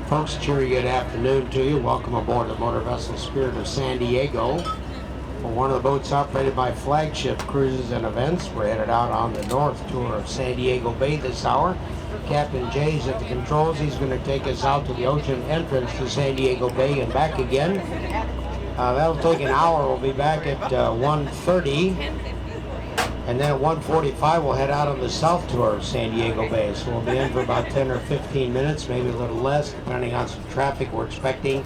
Folks, cheery good afternoon to you. Welcome aboard the motor vessel Spirit of San Diego. We're one of the boats operated by Flagship Cruises and Events. We're headed out on the north tour of San Diego Bay this hour. Captain Jay's at the controls. He's going to take us out to the ocean entrance to San Diego Bay and back again. That'll take an hour. We'll be back at 1:30. And then at 1:45, we'll head out on the south tour of San Diego Bay. So we'll be in for about 10 or 15 minutes, maybe a little less, depending on some traffic we're expecting.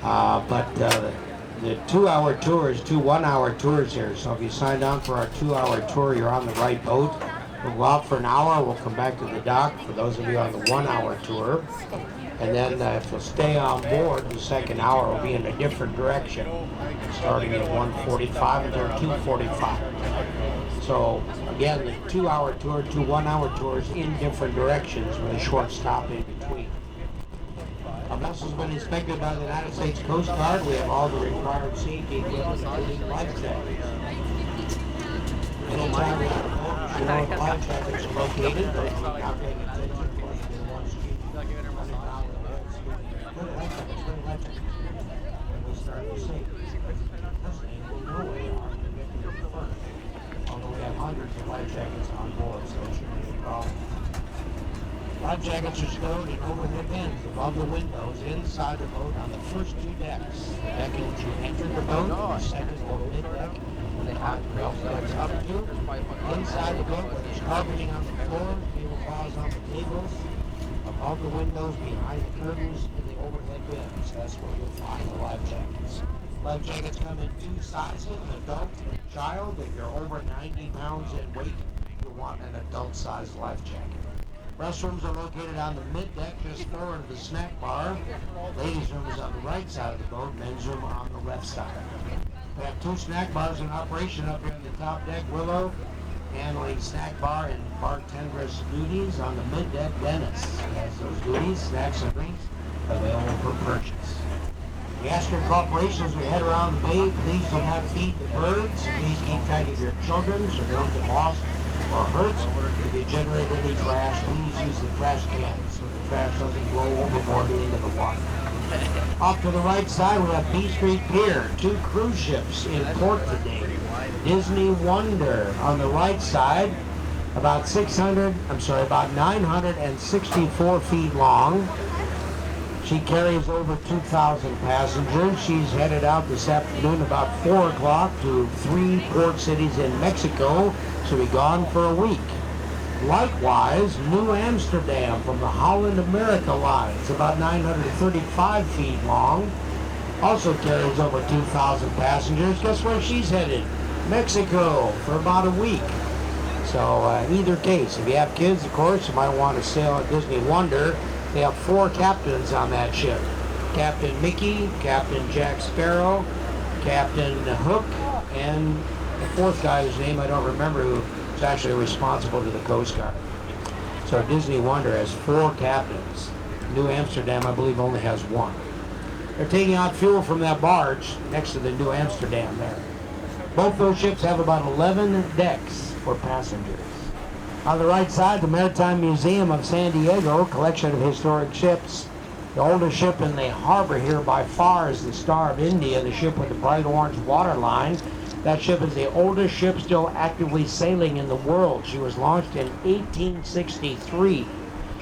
But the 2-hour tour is 2 1-hour tours here. So if you signed on for our 2-hour tour, you're on the right boat. We'll go out for an hour. We'll come back to the dock for those of you on the 1-hour tour. And then if you'll stay on board, the second hour will be in a different direction, starting at 1:45 until 2:45. So again, the 2-hour tour, 2 1-hour tours in different directions with a short stop in between. Our vessel's been inspected by the United States Coast Guard. We have all the required safety equipment, including life jackets. Anytime we have a boat, you know the life jackets are located. Those are not paying attention. We'll start to sink. We'll know where they are and get to them first. Although we have hundreds of life jackets on board, so it shouldn't be a problem. Life jackets are stowed in overhead bins above the windows inside the boat on the first 2 decks. The deck in which you enter the boat, and the second or mid deck, where the hot rail decks up to. Inside the boat, where there's carpeting on the floor, tablecloths on the tables, above the windows, behind the curtains, in the overhead bins. That's where you'll find the life jackets. Life jackets come in 2 sizes, adult and child. If you're over 90 pounds in weight, you want an adult-sized life jacket. Restrooms are located on the mid-deck, just forward of the snack bar. Ladies' room is on the right side of the boat, men's room on the left side. We have 2 snack bars in operation up here on the top deck. Willow, handling snack bar and bartender's duties. On the mid-deck, Dennis has those duties, snacks and drinks, available for purchase. We ask your cooperation as we head around the bay. Please do not feed the birds. Please keep track of your children so they don't get lost or hurt. If you generate any trash, please use the trash cans so the trash doesn't blow overboard into the water. Off to the right side, we have B Street Pier. 2 cruise ships in port today. Disney Wonder on the right side, about 964 feet long. She carries over 2,000 passengers. She's headed out this afternoon about 4 o'clock to 3 port cities in Mexico. She'll be gone for a week. Likewise, New Amsterdam from the Holland America line. It's about 935 feet long. Also carries over 2,000 passengers. Guess where she's headed? Mexico for about a week. So either case, if you have kids, of course, you might want to sail at Disney Wonder. They have 4 captains on that ship. Captain Mickey, Captain Jack Sparrow, Captain Hook, and the 4th guy whose name I don't remember, who is actually responsible to the Coast Guard. So Disney Wonder has 4 captains. New Amsterdam, I believe, only has 1. They're taking out fuel from that barge next to the New Amsterdam there. Both those ships have about 11 decks for passengers. On the right side, the Maritime Museum of San Diego, collection of historic ships. The oldest ship in the harbor here by far is the Star of India, the ship with the bright orange waterline. That ship is the oldest ship still actively sailing in the world. She was launched in 1863.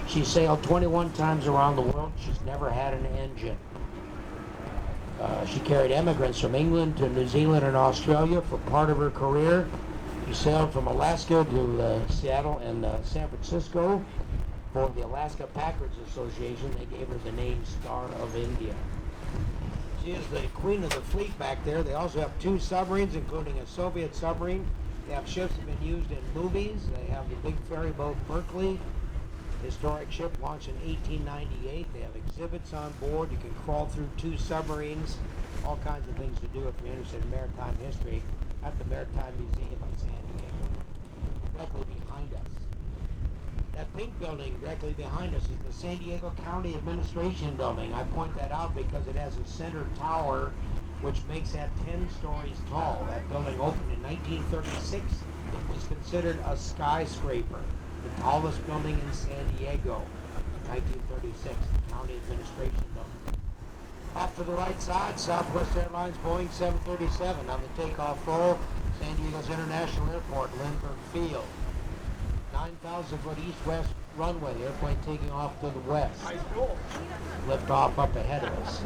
She sailed 21 times around the world. She's never had an engine. She carried immigrants from England to New Zealand and Australia for part of her career. She sailed from Alaska to Seattle and San Francisco. For the Alaska Packers Association, they gave her the name Star of India. She is the queen of the fleet back there. They also have 2 submarines, including a Soviet submarine. They have ships that have been used in movies. They have the big ferry boat Berkeley, historic ship launched in 1898. They have exhibits on board. You can crawl through 2 submarines. All kinds of things to do if you're interested in maritime history at the Maritime Museum of San Diego. Directly behind us. That pink building directly behind us is the San Diego County Administration Building. I point that out because it has a center tower which makes that 10 stories tall. That building opened in 1936. It was considered a skyscraper, the tallest building in San Diego. 1936, County Administration Building. Off to the right side, Southwest Airlines Boeing 737 on the takeoff roll, San Diego's International Airport, Lindbergh Field. 9,000-foot east-west runway, the airplane taking off to the west. Lift off up ahead of us.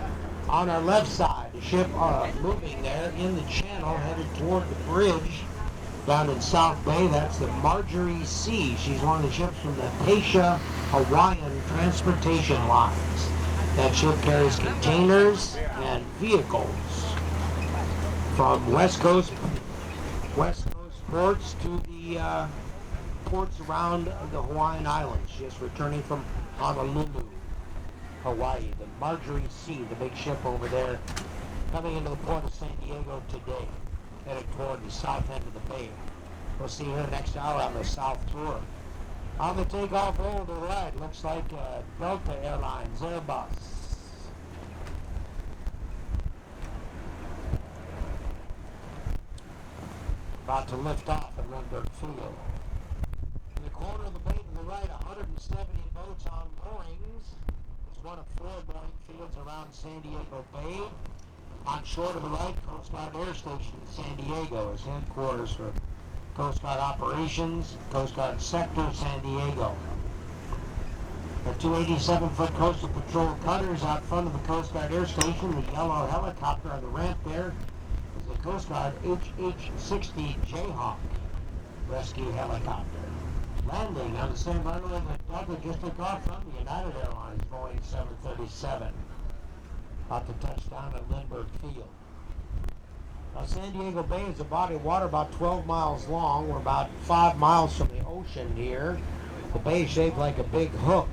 On our left side, the ship moving there in the channel, headed toward the bridge down in South Bay. That's the Marjorie C. She's one of the ships from the Acacia Hawaiian Transportation Lines. That ship carries containers and vehicles from West Coast ports to the ports around the Hawaiian Islands, just returning from Honolulu, Hawaii. The Marjorie C, the big ship over there, coming into the port of San Diego today, headed toward the south end of the bay. We'll see her next hour on the South Tour. On the takeoff roll to the right, looks like Delta Airlines Airbus. About to lift off at Lindbergh Field. In the corner of the bay to the right, 170 boats on moorings. It's one of 4 mooring fields around San Diego Bay. On shore to the right, Coast Guard Air Station in San Diego is headquarters for Coast Guard Operations, Coast Guard Sector, San Diego. The 287-foot Coastal Patrol cutters out front of the Coast Guard Air Station. The yellow helicopter on the ramp there is the Coast Guard HH-60 Jayhawk rescue helicopter. Landing on the same runway that Delta just took off from the United Airlines Boeing 737. About to touch down at Lindbergh Field. Now, San Diego Bay is a body of water about 12 miles long. We're about 5 miles from the ocean here. The bay is shaped like a big hook.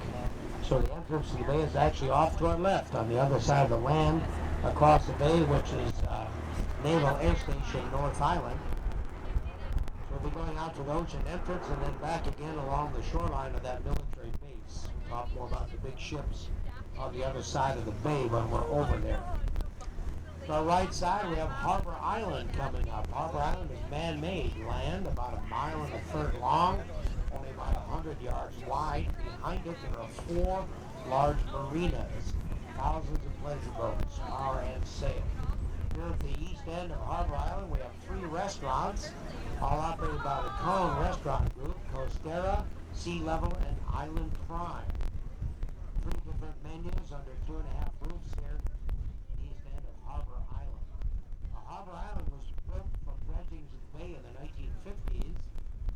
So the entrance to the bay is actually off to our left on the other side of the land across the bay, which is Naval Air Station North Island. So we'll be going out to the ocean entrance and then back again along the shoreline of that military base. We'll talk more about the big ships on the other side of the bay when we're over there. To our right side, we have Harbor Island coming up. Harbor Island is man-made land, about 1.25 miles long, only about 100 yards wide. Behind it, there are 4 large marinas, thousands of pleasure boats, power and sail. Here at the east end of Harbor Island, we have 3 restaurants, all operated by the Cone Restaurant Group, Costera, Sea Level, and Island Prime. 3 different menus under 2.5 roofs here. Harbor Island. Harbor Island was built from dredgings of the bay in the 1950s.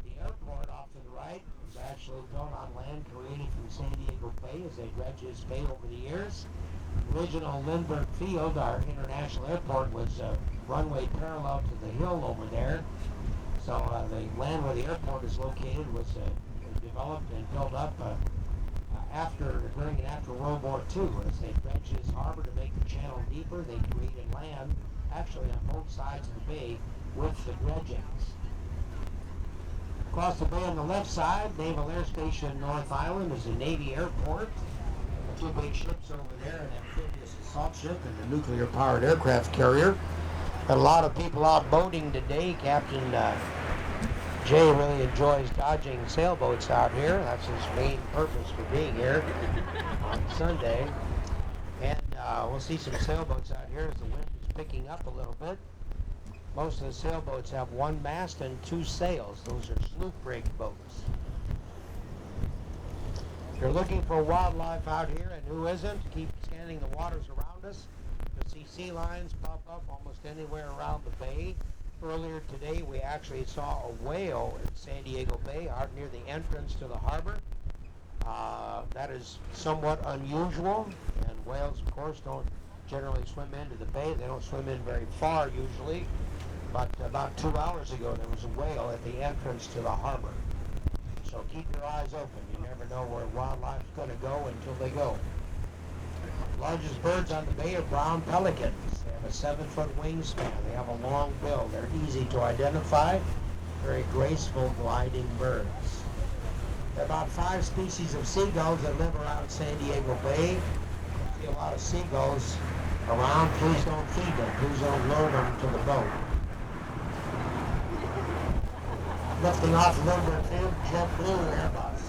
The airport off to the right was actually built on land created from San Diego Bay as they dredged this bay over the years. Original Lindbergh Field, our international airport, was runway parallel to the hill over there. So the land where the airport is located was developed and built up during and after World War II. As they dredged this harbor to make the channel deeper, they created land actually on both sides of the bay with the dredgings. Across the bay on the left side, Naval Air Station North Island is a Navy airport. The 2 big ships over there, an amphibious assault ship and a nuclear-powered aircraft carrier. Got a lot of people out boating today. Captain Jay really enjoys dodging sailboats out here. That's his main purpose for being here on Sunday. And we'll see some sailboats out here as the wind is picking up a little bit. Most of the sailboats have 1 mast and 2 sails. Those are sloop-rigged boats. If you're looking for wildlife out here, and who isn't, keep scanning the waters around us. You'll see sea lions pop up almost anywhere around the bay. Earlier today, we actually saw a whale in San Diego Bay out near the entrance to the harbor. That is somewhat unusual, and whales, of course, don't generally swim into the bay. They don't swim in very far usually, but about 2 hours ago, there was a whale at the entrance to the harbor. So keep your eyes open. You never know where wildlife is going to go until they go. Largest birds on the bay are brown pelicans. They have a 7-foot wingspan. They have a long bill. They're easy to identify. Very graceful gliding birds. There are about 5 species of seagulls that live around San Diego Bay. You see a lot of seagulls around. Please don't feed them. Please don't lure them to the boat. Lifting off Lindbergh Field, JetBlue Airbus.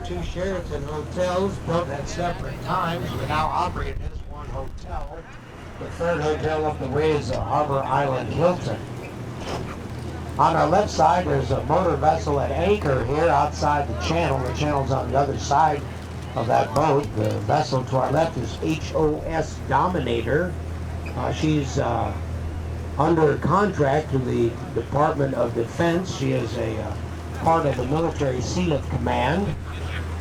2 Sheraton hotels built at separate times. We now operate as one hotel. The 3rd hotel up the way is the Harbor Island Hilton. On our left side, there's a motor vessel at anchor here outside the channel. The channel's on the other side of that boat. The vessel to our left is HOS Dominator. She's under contract to the Department of Defense. She is a part of the Military Sealift Command,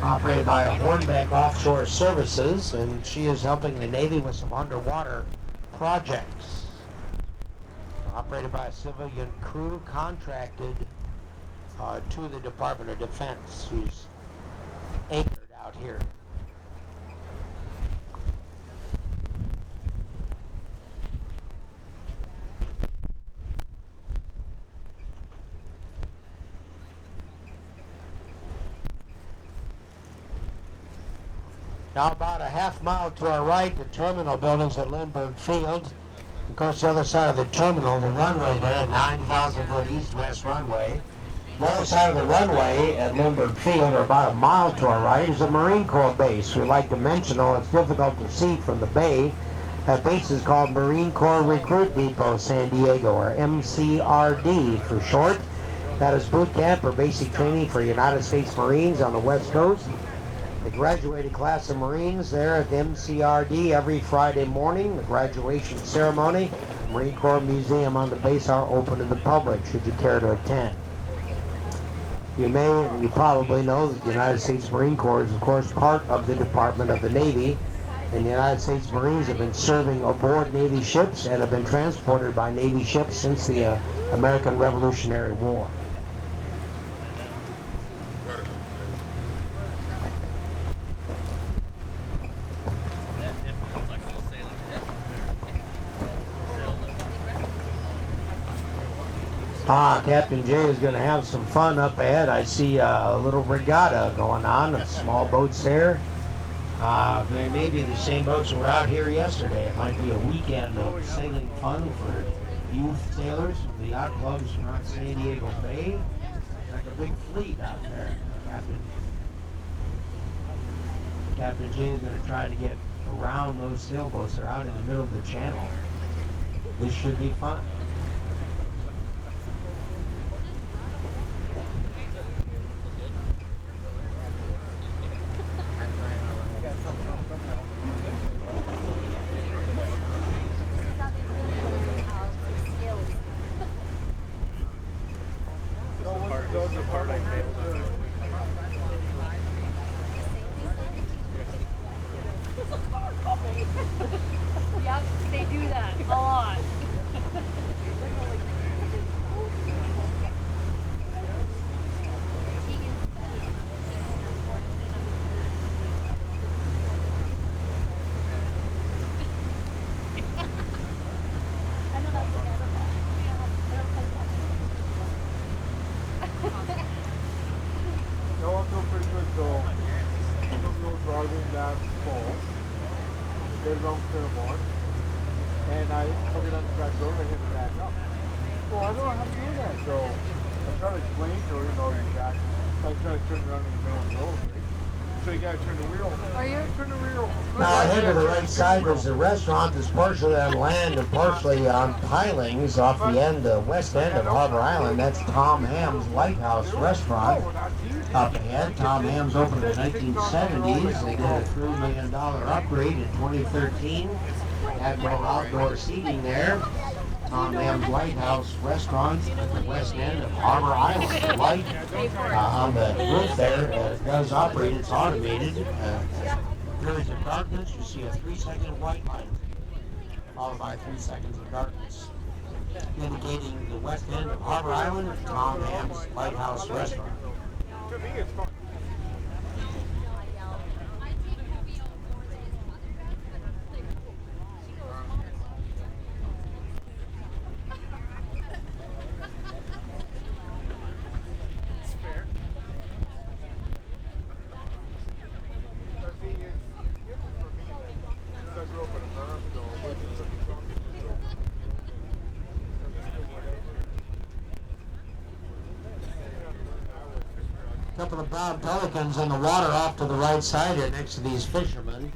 operated by Hornbeck Offshore Services, and she is helping the Navy with some underwater projects. Operated by a civilian crew contracted to the Department of Defense. She's anchored out here. Now about a half mile to our right, the terminal buildings at Lindbergh Field. Of course, the other side of the terminal, the runway there, 9,000-foot east-west runway. The other side of the runway at Lindbergh Field, or about a mile to our right, is a Marine Corps base. We like to mention, though it's difficult to see from the bay, that base is called Marine Corps Recruit Depot San Diego, or MCRD for short. That is boot camp or basic training for United States Marines on the West Coast. The graduated class of Marines there at the MCRD every Friday morning. The graduation ceremony, Marine Corps Museum on the base are open to the public should you care to attend. You probably know that the United States Marine Corps is of course part of the Department of the Navy, and the United States Marines have been serving aboard Navy ships and have been transported by Navy ships since the American Revolutionary War. Captain Jay is going to have some fun up ahead. I see a little regatta going on, of small boats there. They may be the same boats that were out here yesterday. It might be a weekend of sailing fun for youth sailors from the yacht clubs around San Diego Bay. It's like a big fleet out there. Captain Jay is going to try to get around those sailboats that are out in the middle of the channel. This should be fun. Yep, they do that a lot. No, I feel pretty good though. I'm still driving that fall. Get it on Fairmont. And I took it on the back road and I hit it back up. Well, I don't know how to do that, so I'm trying to explain to her, you know, exactly. I'm trying to turn around in the middle of the road. So you gotta turn the wheel. Oh yeah, turn the wheel. Now, ahead to the right side is the restaurant that's partially on land and partially on pilings off the end, west end of Harbor Island. That's Tom Ham's Lighthouse Restaurant. Up ahead, Tom Ham's opened in the 1970s. They did a $3 million upgrade in 2013. Had more outdoor seating there. Tom Ham's Lighthouse Restaurant at the west end of Harbor Island. The light on the roof there does operate. It's automated. Periods of darkness, you see a 3-second white light, followed by 3 seconds of darkness, indicating the west end of Harbor Island, Tom Ham's Lighthouse Restaurant. To me, it's fun. couple of brown pelicans in the water off to the right side here next to these fishermen.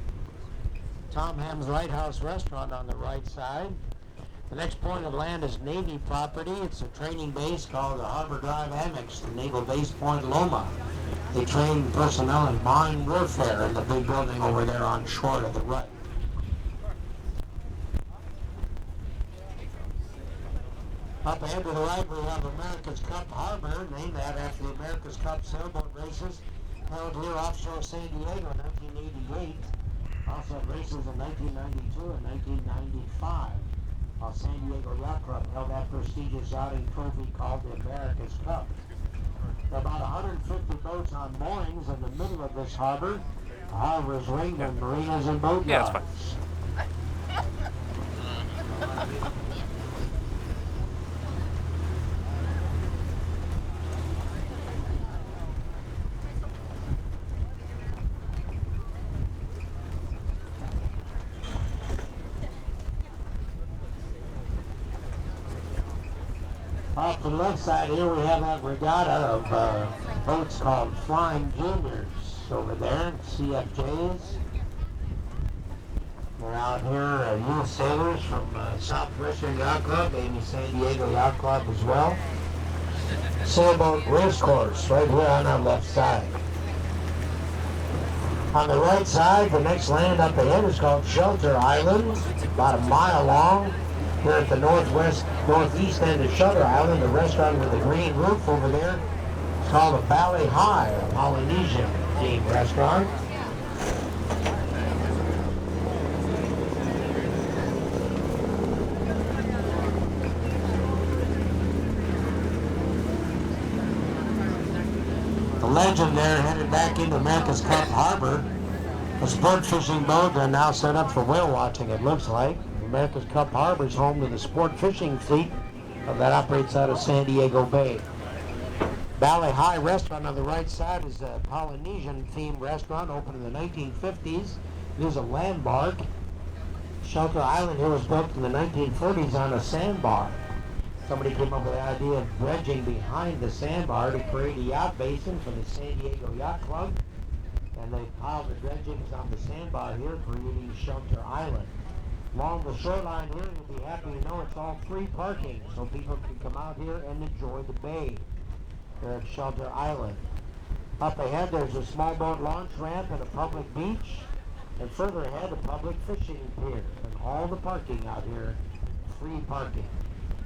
Tom Ham's Lighthouse Restaurant on the right side. The next point of land is Navy property. It's a training base called the Harbor Drive Annex, the Naval Base Point Loma. They train personnel in mine warfare in the big building over there on shore to the right. Up ahead to the right, we have America's Cup Harbor, named that after the America's Cup sailboat races held here offshore San Diego in 1988. Also had races in 1992 and 1995. While San Diego Yacht Club held that prestigious yachting trophy called the America's Cup. There are about 150 boats on moorings in the middle of this harbor. The harbor is ringed with marinas and boat yards. Off to the left side here we have that regatta of boats called Flying Juniors over there, CFJs. We're out here, youth sailors from Southwestern Yacht Club, maybe San Diego Yacht Club as well. Sailboat race course right here on our left side. On the right side, the next land up ahead is called Shelter Island, about a mile long. Here at the northeast end of Shelter Island, the restaurant with the green roof over there is called the Valley High, a Polynesian themed restaurant. The Legend there headed back into America's Cup Harbor. A sport fishing boat now set up for whale watching, it looks like. America's Cup Harbor is home to the sport fishing fleet that operates out of San Diego Bay. Valley High Restaurant on the right side is a Polynesian themed restaurant opened in the 1950s. It is a landmark. Shelter Island here was built in the 1940s on a sandbar. Somebody came up with the idea of dredging behind the sandbar to create a yacht basin for the San Diego Yacht Club. And they piled the dredgings on the sandbar here, creating Shelter Island. Along the shoreline here, you'll be happy to know it's all free parking, so people can come out here and enjoy the bay here at Shelter Island. Up ahead, there's a small boat launch ramp and a public beach, and further ahead, a public fishing pier. And all the parking out here, free parking.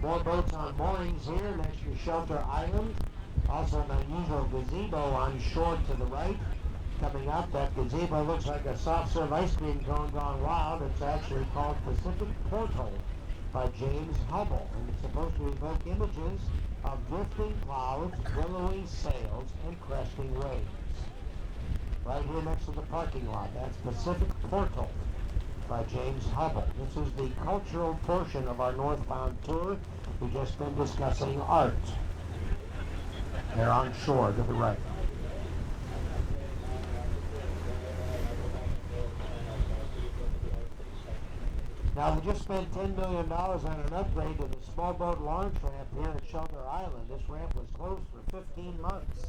More boats on moorings here next to Shelter Island. Also an unusual gazebo on shore to the right. Coming up, that gazebo looks like a soft serve ice cream cone gone wild. It's actually called Pacific Portal by James Hubble, and it's supposed to evoke images of drifting clouds, billowing sails, and cresting waves. Right here next to the parking lot, that's Pacific Portal by James Hubble. This is the cultural portion of our northbound tour. We've just been discussing art. They're on shore to the right. Now, we just spent $10 million on an upgrade to the small boat launch ramp here at Shelter Island. This ramp was closed for 15 months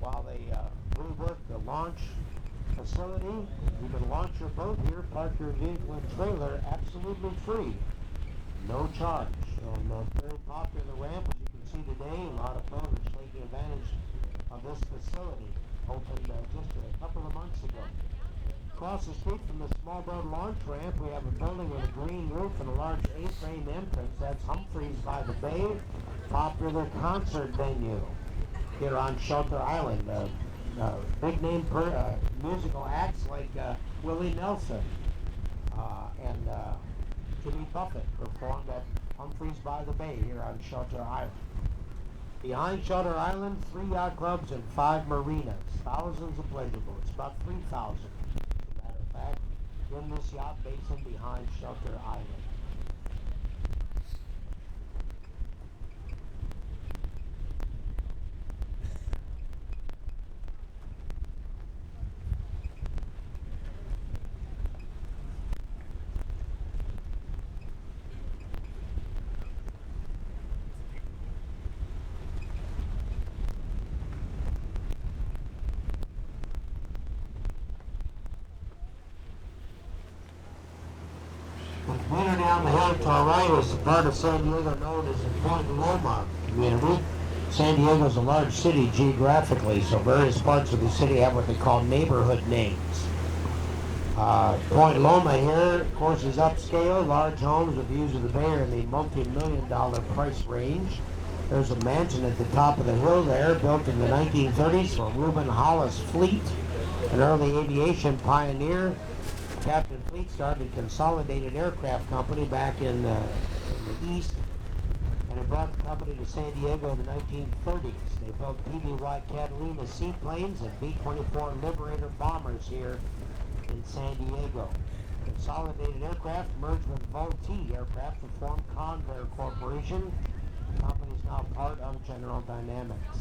while they reworked the launch facility. You can launch your boat here, park your vehicle and trailer absolutely free, no charge. And very popular ramp, as you can see today. A lot of folks are taking advantage of this facility, opened just a couple of months ago. Across the street from the small boat launch ramp, we have a building with a green roof and a large A-frame entrance. That's Humphreys by the Bay, popular concert venue here on Shelter Island. Big name musical acts like Willie Nelson and Jimmy Buffett performed at Humphreys by the Bay here on Shelter Island. Behind Shelter Island, 3 yacht clubs and 5 marinas. Thousands of pleasure boats, about 3,000. Fact, in this yacht basin behind Shelter Island. Right to our right is the part of San Diego known as the Point Loma community. San Diego is a large city geographically, so various parts of the city have what they call neighborhood names. Point Loma here, of course, is upscale, large homes with views of the bay are in the multi-million-dollar price range. There's a mansion at the top of the hill there, built in the 1930s for Reuben Hollis Fleet, an early aviation pioneer. Captain Fleet started a Consolidated Aircraft Company back in the East, and it brought the company to San Diego in the 1930s. They built PBY Catalina seaplanes and B-24 Liberator bombers here in San Diego. Consolidated Aircraft merged with Vultee Aircraft to form Convair Corporation. The company is now part of General Dynamics.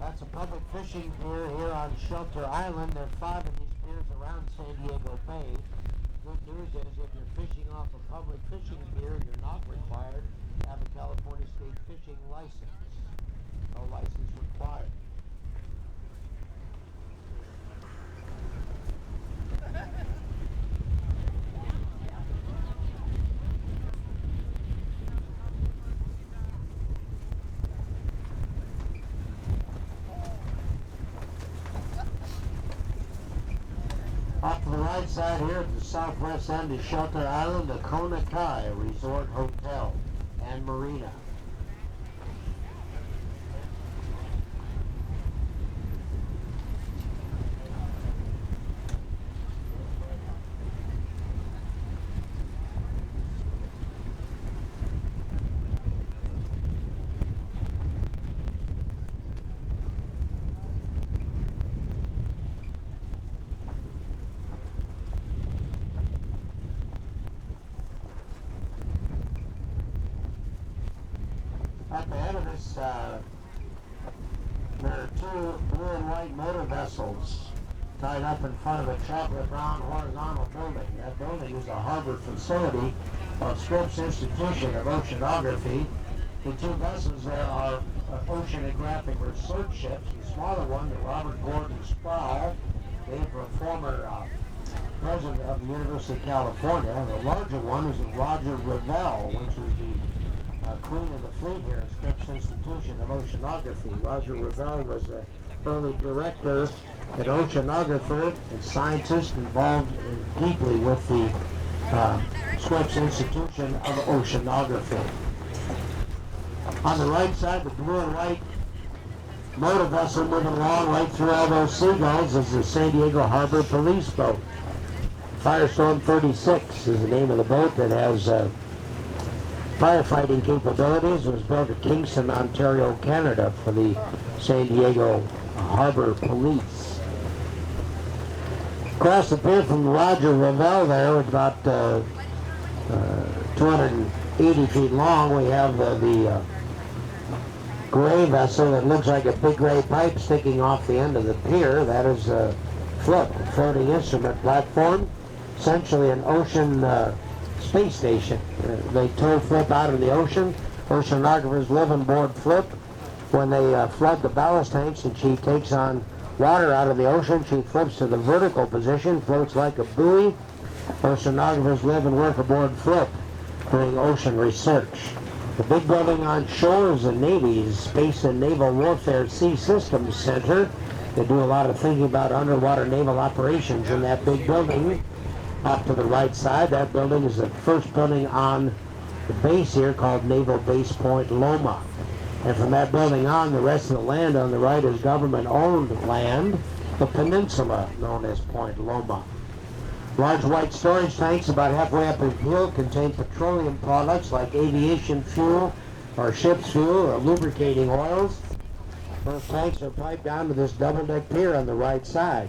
That's a public fishing pier here on Shelter Island. There are 5 of these piers around San Diego Bay. Good news is if you're fishing off a public fishing pier, you're not required to have a California State fishing license. No license required. Off to the right side here at the southwest end of Shelter Island, the Kona Kai Resort Hotel and Marina. At the head of this, there are 2 blue and white motor vessels tied up in front of a chocolate brown horizontal building. That building is a harbor facility of Scripps Institution of Oceanography. The 2 vessels there are oceanographic research ships. The smaller one, the Robert Gordon Sproul, named for a former president of the University of California. The larger one is the Roger Revelle, which was the Queen of the Fleet here at Scripps Institution of Oceanography. Roger Revelle was the early director and oceanographer and scientist involved deeply with the Scripps Institution of Oceanography. On the right side, the blue and white motor vessel moving along right through all those seagulls is the San Diego Harbor Police boat. Firestorm 36 is the name of the boat that has firefighting capabilities. It was built at Kingston, Ontario, Canada for the San Diego Harbor Police. Across the pier from Roger Revelle there, it's about 280 feet long, we have the gray vessel that looks like a big gray pipe sticking off the end of the pier. That is a floating instrument platform, essentially an ocean space station. They tow Flip out in the ocean. Oceanographers live on board Flip. When they flood the ballast tanks and she takes on water out of the ocean, she flips to the vertical position, floats like a buoy. Oceanographers live and work aboard Flip doing ocean research. The big building on shore is the Navy's Space and Naval Warfare Sea Systems Center. They do a lot of thinking about underwater naval operations in that big building. Off to the right side, that building is the first building on the base here called Naval Base Point Loma. And from that building on, the rest of the land on the right is government-owned land, the peninsula known as Point Loma. Large white storage tanks about halfway up the hill contain petroleum products like aviation fuel or ship's fuel or lubricating oils. Those tanks are piped down to this double-deck pier on the right side,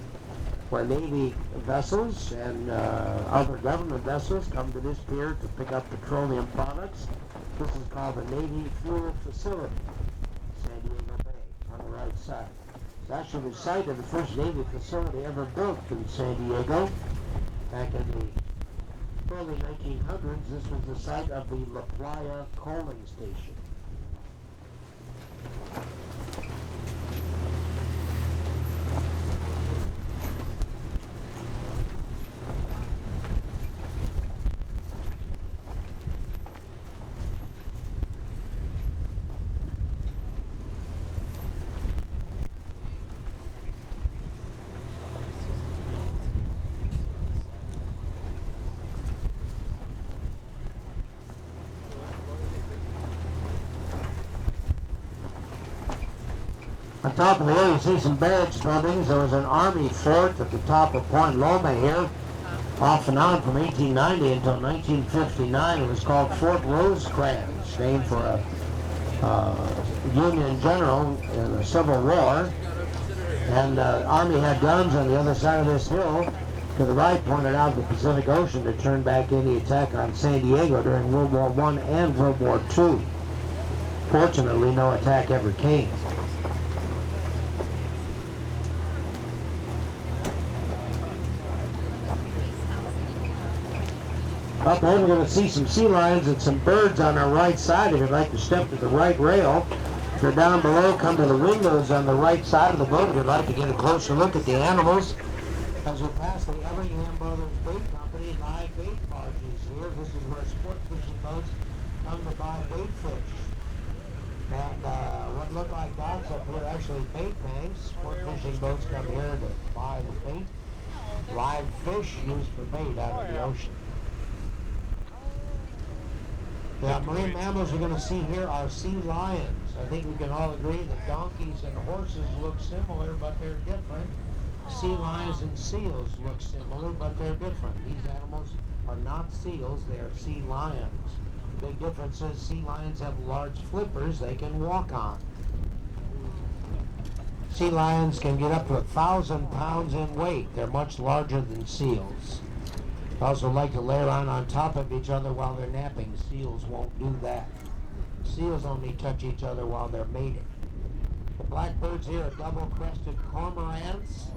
where Navy vessels and other government vessels come to this pier to pick up petroleum products. This is called the Navy Fuel Facility, San Diego Bay, on the right side. It's actually the site of the first Navy facility ever built in San Diego back in the early 1900s, this was the site of the La Playa coaling station. On top of the hill, you see some barracks buildings. There was an army fort at the top of Point Loma here, off and on from 1890 until 1959. It was called Fort Rosecrans, named for a Union general in the Civil War. And the army had guns on the other side of this hill. To the right, pointed out the Pacific Ocean to turn back any attack on San Diego during World War I and World War II. Fortunately, no attack ever came. Up there, we're going to see some sea lions and some birds on our right side. If you'd like to step to the right rail, if you're down below, come to the windows on the right side of the boat if you'd like to get a closer look at the animals. As we pass the Everingham Brothers Bait Company live bait barges here, this is where sport fishing boats come to buy bait fish. And what look like docks up here, actually bait tanks. Sport fishing boats come here to buy the bait. Live fish used for bait out of the ocean. The marine mammals we're going to see here are sea lions. I think we can all agree that donkeys and horses look similar, but they're different. Sea lions and seals look similar, but they're different. These animals are not seals, they are sea lions. The big difference is sea lions have large flippers they can walk on. Sea lions can get up to 1,000 pounds in weight. They're much larger than seals. They also like to lay around on top of each other while they're napping. Seals won't do that. Seals only touch each other while they're mating. The blackbirds here are double-crested cormorants.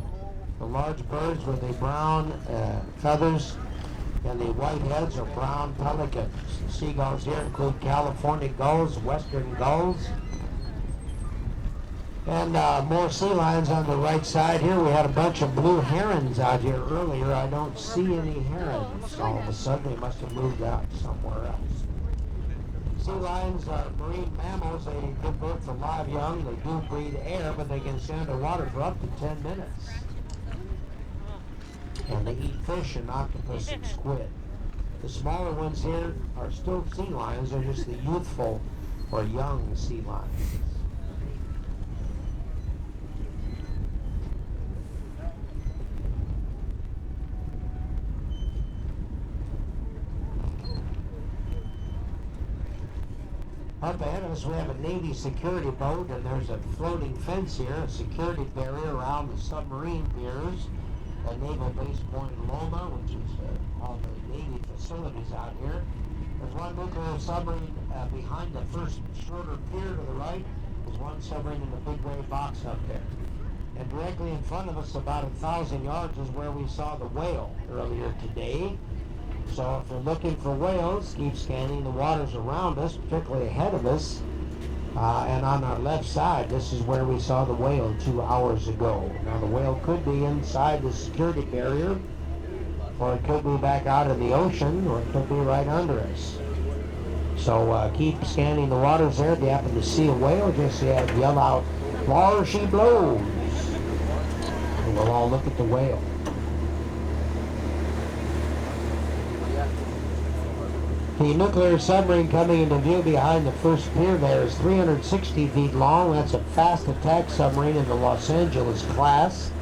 The large birds with the brown feathers and the white heads are brown pelicans. The seagulls here include California gulls, western gulls, and more sea lions on the right side here. We had a bunch of blue herons out here earlier. I don't see any herons. All of a sudden they must have moved out somewhere else. Sea lions are marine mammals. They give birth to live young. They do breathe air, but they can stay underwater for up to 10 minutes. And they eat fish and octopus and squid. The smaller ones here are still sea lions. They're just the youthful or young sea lions. Up ahead of us we have a Navy security boat, and there's a floating fence here, a security barrier around the submarine piers at Naval Base Point Loma, which is all the Navy facilities out here. There's one nuclear submarine behind the first shorter pier to the right. There's one submarine in the big gray box up there. And directly in front of us, about 1,000 yards, is where we saw the whale earlier today. So if you're looking for whales, keep scanning the waters around us, particularly ahead of us. And on our left side, this is where we saw the whale 2 hours ago. Now the whale could be inside the security barrier, or it could be back out in the ocean, or it could be right under us. So keep scanning the waters there. If you happen to see a whale, just yell out, "There she blows!" And we'll all look at the whale. The nuclear submarine coming into view behind the first pier there is 360 feet long. That's a fast attack submarine in the Los Angeles class.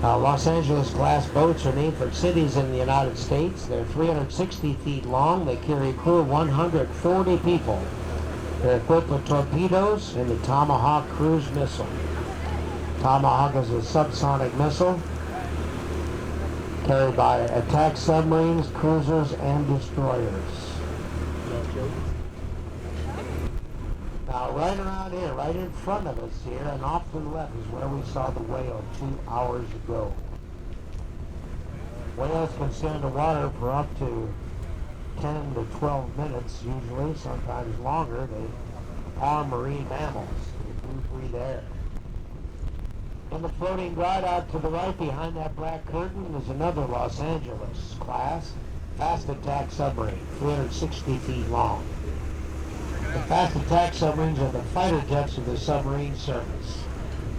Los Angeles class boats are named for cities in the United States. They're 360 feet long. They carry a crew of 140 people. They're equipped with torpedoes and the Tomahawk cruise missile. Tomahawk is a subsonic missile carried by attack submarines, cruisers, and destroyers. Now, right around here, right in front of us here, and off to the left is where we saw the whale 2 hours ago. Whales can stay underwater for up to 10 to 12 minutes usually, sometimes longer. They are marine mammals. They do breathe air. In the floating guard out to the right behind that black curtain is another Los Angeles class fast attack submarine, 360 feet long. The fast attack submarines are the fighter jets of the submarine service.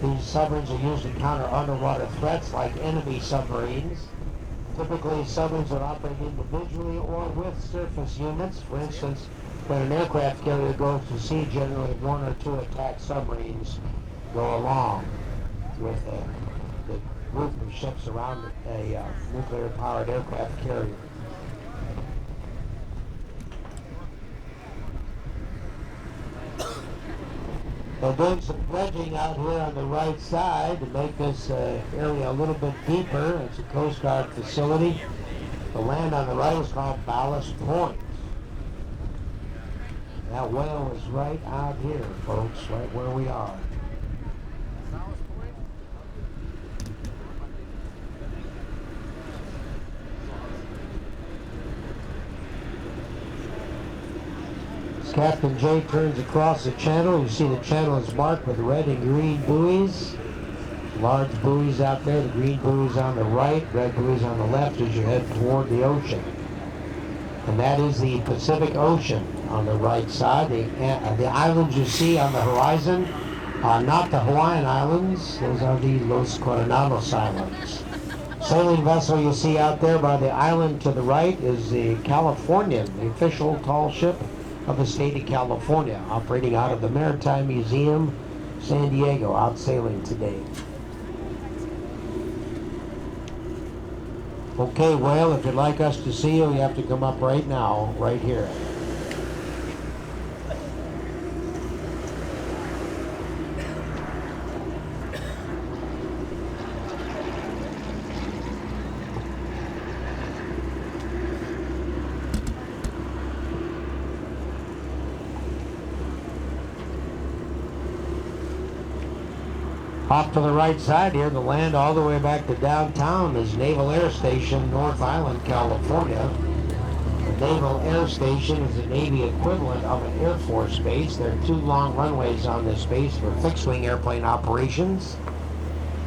These submarines are used to counter underwater threats like enemy submarines. Typically, submarines would operate individually or with surface units. For instance, when an aircraft carrier goes to sea, generally one or two attack submarines go along with the group of ships around a nuclear-powered aircraft carrier. They're doing some dredging out here on the right side to make this area a little bit deeper. It's a Coast Guard facility. The land on the right is called Ballast Point. That whale is right out here, folks, right where we are. Captain J turns across the channel. You see the channel is marked with red and green buoys. Large buoys out there, the green buoys on the right, red buoys on the left as you head toward the ocean. And that is the Pacific Ocean on the right side. The islands you see on the horizon are not the Hawaiian Islands. Those are the Los Coronados Islands. Sailing vessel you see out there by the island to the right is the Californian, the official tall ship of the state of California, operating out of the Maritime Museum, San Diego, out sailing today. Okay, whale, if you'd like us to see you, you have to come up right now, right here. Off to the right side here, the land all the way back to downtown is Naval Air Station, North Island, California. The Naval Air Station is the Navy equivalent of an Air Force base. There are two long runways on this base for fixed-wing airplane operations.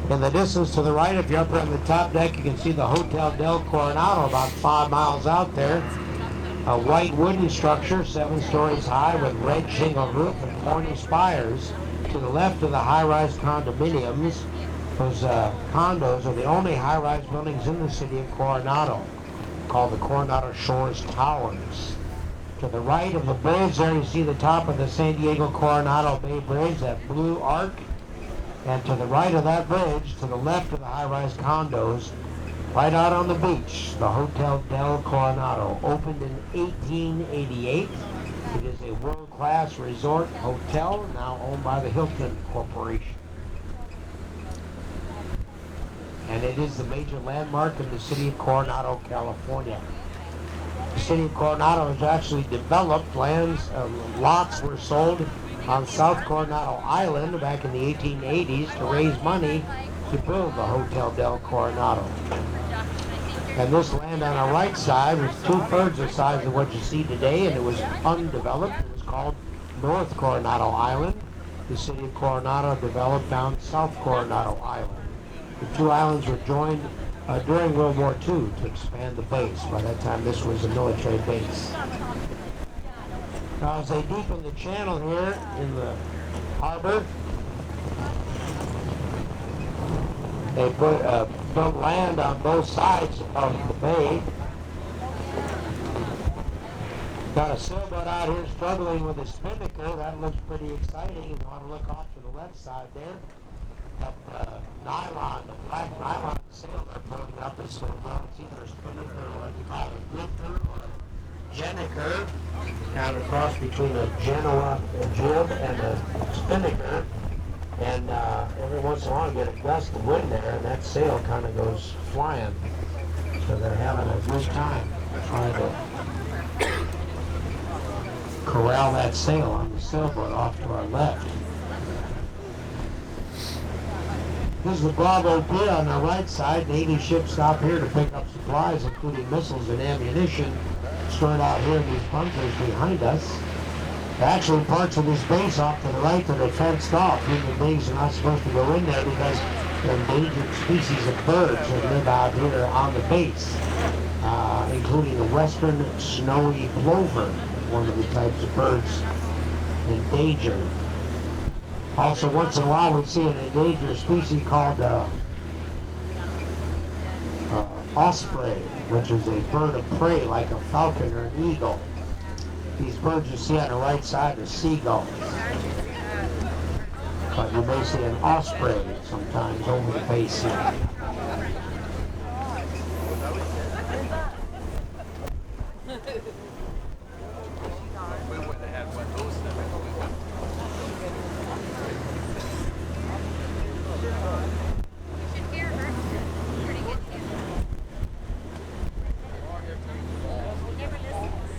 In the distance to the right, if you're up on the top deck, you can see the Hotel Del Coronado about 5 miles out there. A white wooden structure, 7 stories high with red shingle roof and pointy spires. To the left of the high-rise condominiums, those condos are the only high-rise buildings in the city of Coronado, called the Coronado Shores Towers. To the right of the bridge there you see the top of the San Diego Coronado Bay Bridge, that blue arc. And to the right of that bridge, to the left of the high-rise condos, right out on the beach, the Hotel Del Coronado, opened in 1888. It is a world-class resort hotel now owned by the Hilton Corporation. And it is the major landmark of the city of Coronado, California. The city of Coronado has actually developed lands, lots were sold on South Coronado Island back in the 1880s to raise money to build the Hotel Del Coronado. And this land on our right side was 2/3 the size of what you see today, and it was undeveloped. It was called North Coronado Island. The city of Coronado developed down South Coronado Island. The two islands were joined during World War II to expand the base. By that time, this was a military base. Now, as they deepen the channel here in the harbor, they built land on both sides of the bay. Got a sailboat out here struggling with a spinnaker. That looks pretty exciting. You want to look off to the left side there. That nylon, the black nylon sail they're putting up is it's either a spinnaker or what you call a drifter or a gennaker. Kind of a cross between a Genoa jib and a spinnaker. And every once in a while you get a gust of wind there, and that sail kind of goes flying. So they're having a good time trying to corral that sail on the sailboat off to our left. This is the Bravo Pier on the right side. Navy ships stop here to pick up supplies, including missiles and ammunition, stored out here in these bunkers behind us. Actually, parts of this base off to the right that are fenced off. Human beings are not supposed to go in there because they're endangered species of birds that live out here on the base, including the western snowy plover, one of the types of birds endangered. Also, once in a while, we see an endangered species called osprey, which is a bird of prey like a falcon or an eagle. These birds you see on the right side are seagulls. But you may see an osprey sometimes over the base here.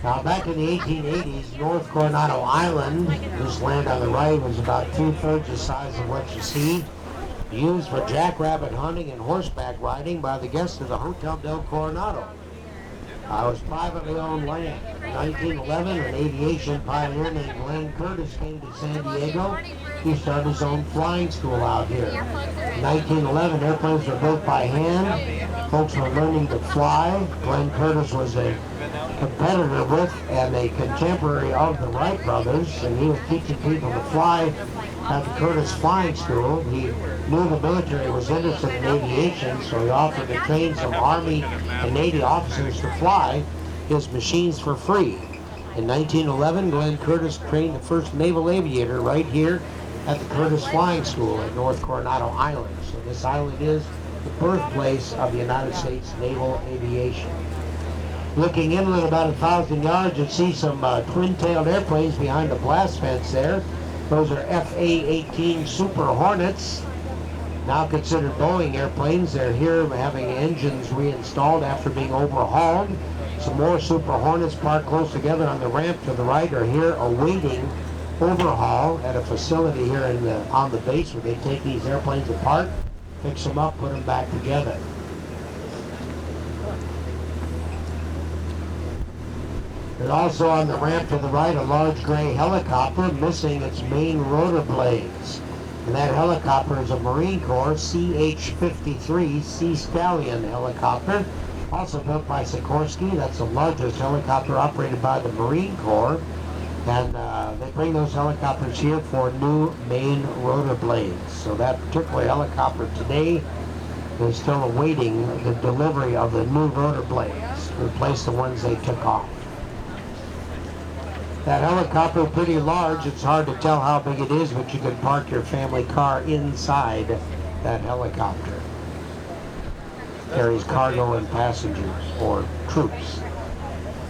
Now, back in the 1880s, North Coronado Island, this land on the right was about 2/3 the size of what you see, used for jackrabbit hunting and horseback riding by the guests of the Hotel del Coronado. It was privately owned land. In 1911, an aviation pioneer named Glenn Curtis came to San Diego. He started his own flying school out here. In 1911, airplanes were built by hand. Folks were learning to fly. Glenn Curtis was a competitor with and a contemporary of the Wright brothers, and he was teaching people to fly at the Curtis Flying School. He knew the military was interested in aviation, so he offered to train some Army and Navy officers to fly his machines for free. In 1911, Glenn Curtis trained the first naval aviator right here at the Curtis Flying School at North Coronado Island. So this island is the birthplace of the United States naval aviation. Looking inland about 1,000 yards, you'll see some twin-tailed airplanes behind the blast fence there. Those are FA-18 Super Hornets, now considered Boeing airplanes. They're here having engines reinstalled after being overhauled. Some more Super Hornets parked close together on the ramp to the right are here awaiting overhaul at a facility here on the base where they take these airplanes apart, fix them up, put them back together. There's also on the ramp to the right a large gray helicopter missing its main rotor blades. And that helicopter is a Marine Corps CH-53 Sea Stallion helicopter, also built by Sikorsky. That's the largest helicopter operated by the Marine Corps. And they bring those helicopters here for new main rotor blades. So that particular helicopter today is still awaiting the delivery of the new rotor blades to replace the ones they took off. That helicopter is pretty large. It's hard to tell how big it is, but you can park your family car inside that helicopter. Carries cargo and passengers or troops.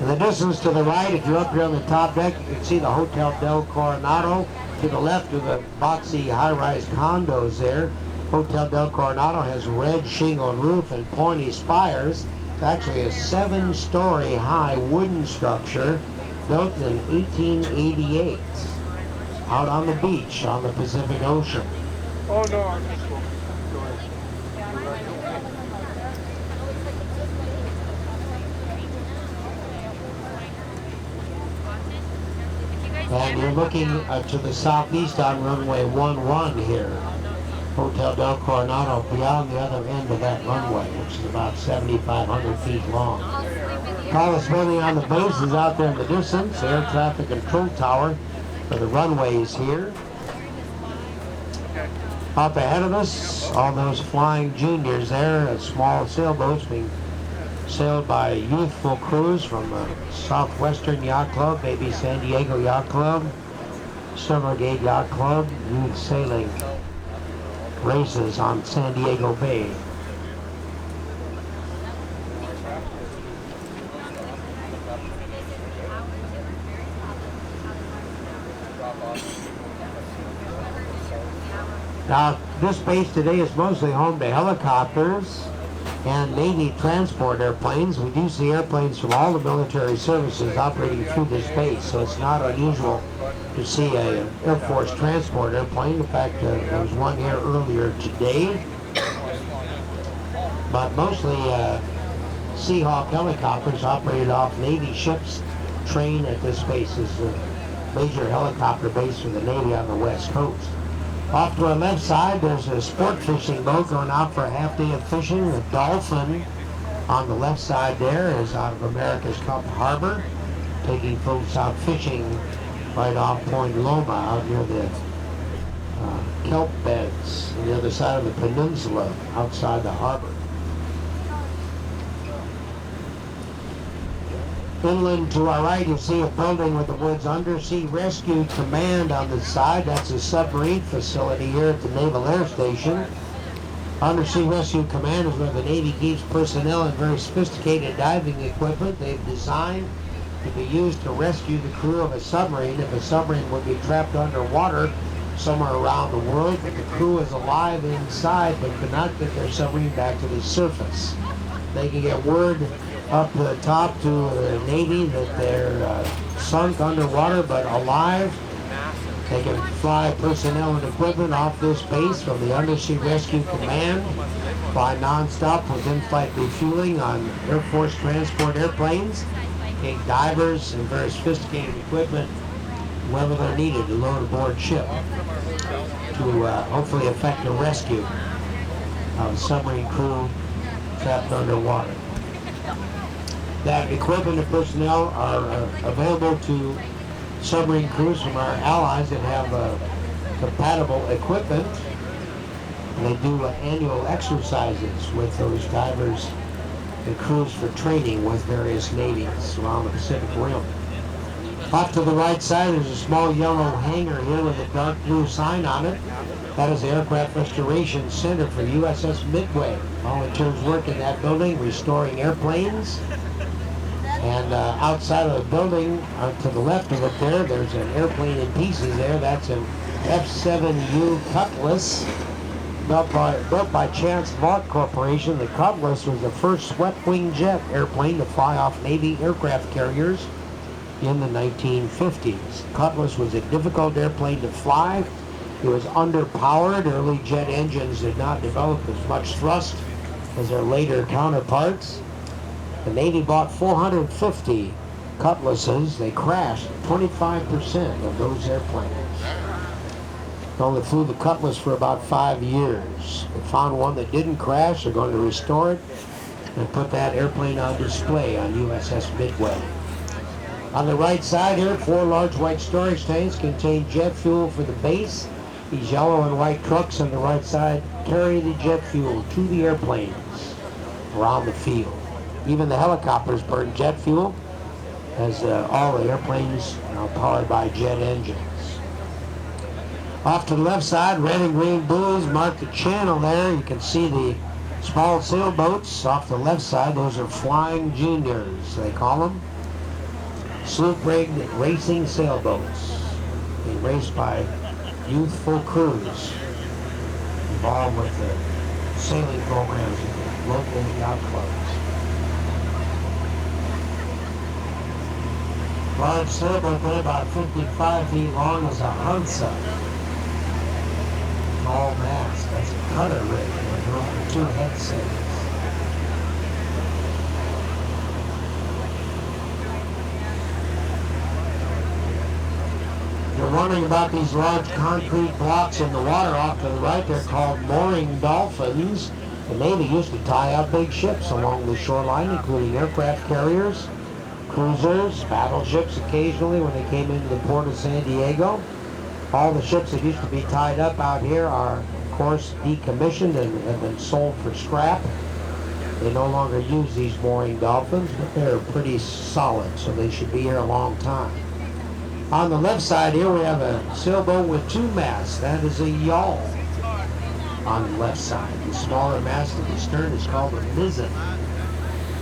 In the distance to the right, if you're up here on the top deck, you can see the Hotel del Coronado. To the left are the boxy high-rise condos there. Hotel del Coronado has red shingled roof and pointy spires. It's actually a 7-story high wooden structure built in 1888 out on the beach on the Pacific Ocean. Oh no, I'm just going. And you're looking to the southeast on runway 11 here. Hotel del Coronado beyond the other end of that runway, which is about 7,500 feet long. Tallest building on the base is out there in the distance, the air traffic control tower for the runways here. Up ahead of us, all those flying juniors there, small sailboats being sailed by youthful crews from Southwestern Yacht Club, maybe San Diego Yacht Club, Silvergate Yacht Club, youth sailing races on San Diego Bay. Now, this base today is mostly home to helicopters and Navy transport airplanes. We do see airplanes from all the military services operating through this base, so it's not unusual to see an Air Force transport airplane. In fact, there was one here earlier today. but mostly Seahawk helicopters operated off Navy ships trained at this base. Is a major helicopter base for the Navy on the West Coast. Off to our left side, there's a sport fishing boat going out for a half day of fishing. The Dolphin on the left side there is out of America's Cup Harbor, taking folks out fishing right off Point Loma out near the kelp beds on the other side of the peninsula outside the harbor. Inland to our right, you see a building with the words Undersea Rescue Command on the side. That's a submarine facility here at the Naval Air Station. Undersea Rescue Command is where the Navy keeps personnel and very sophisticated diving equipment they've designed to be used to rescue the crew of a submarine if a submarine would be trapped underwater somewhere around the world, but the crew is alive inside but could not get their submarine back to the surface. They can get word up the top to the Navy that they're sunk underwater but alive. They can fly personnel and equipment off this base from the Undersea Rescue Command, fly non-stop with in-flight refueling on Air Force transport airplanes, take divers and very sophisticated equipment wherever they're needed to load aboard ship to hopefully effect a rescue of submarine crew trapped underwater. That equipment and personnel are available to submarine crews from our allies that have compatible equipment. And they do annual exercises with those divers and crews for training with various navies around the Pacific Rim. Off to the right side, there's a small yellow hangar here with a dark blue sign on it. That is the Aircraft Restoration Center for USS Midway. Volunteers work in that building restoring airplanes. And outside of the building, to the left of it there, there's an airplane in pieces there. That's an F-7U Cutlass, built by Chance Vought Corporation. The Cutlass was the first swept-wing jet airplane to fly off Navy aircraft carriers in the 1950s. Cutlass was a difficult airplane to fly. It was underpowered. Early jet engines did not develop as much thrust as their later counterparts. The Navy bought 450 Cutlasses. They crashed 25% of those airplanes. They only flew the Cutlass for about 5 years. They found one that didn't crash. They're going to restore it and put that airplane on display on USS Midway. On the right side here, 4 large white storage tanks contain jet fuel for the base. These yellow and white trucks on the right side carry the jet fuel to the airplanes around the field. Even the helicopters burn jet fuel, as all the airplanes are powered by jet engines. Off to the left side, red and green buoys mark the channel there. You can see the small sailboats off the left side. Those are Flying Juniors, they call them. Sloop-rigged racing sailboats. They race by youthful crews involved with the sailing programs of the local yacht clubs. Large sailboat there, about 55 feet long, is a Hansa. Tall mast. That's a cutter rig with room for 2 head sails. If you're wondering about these large concrete blocks in the water off to the right, they're called mooring dolphins. The Navy used to tie up big ships along the shoreline, including aircraft carriers, cruisers, battleships occasionally when they came into the port of San Diego. All the ships that used to be tied up out here are, of course, decommissioned and have been sold for scrap. They no longer use these mooring dolphins, but they're pretty solid, so they should be here a long time. On the left side here, we have a sailboat with 2 masts. That is a yawl on the left side. The smaller mast at the stern is called a mizzen.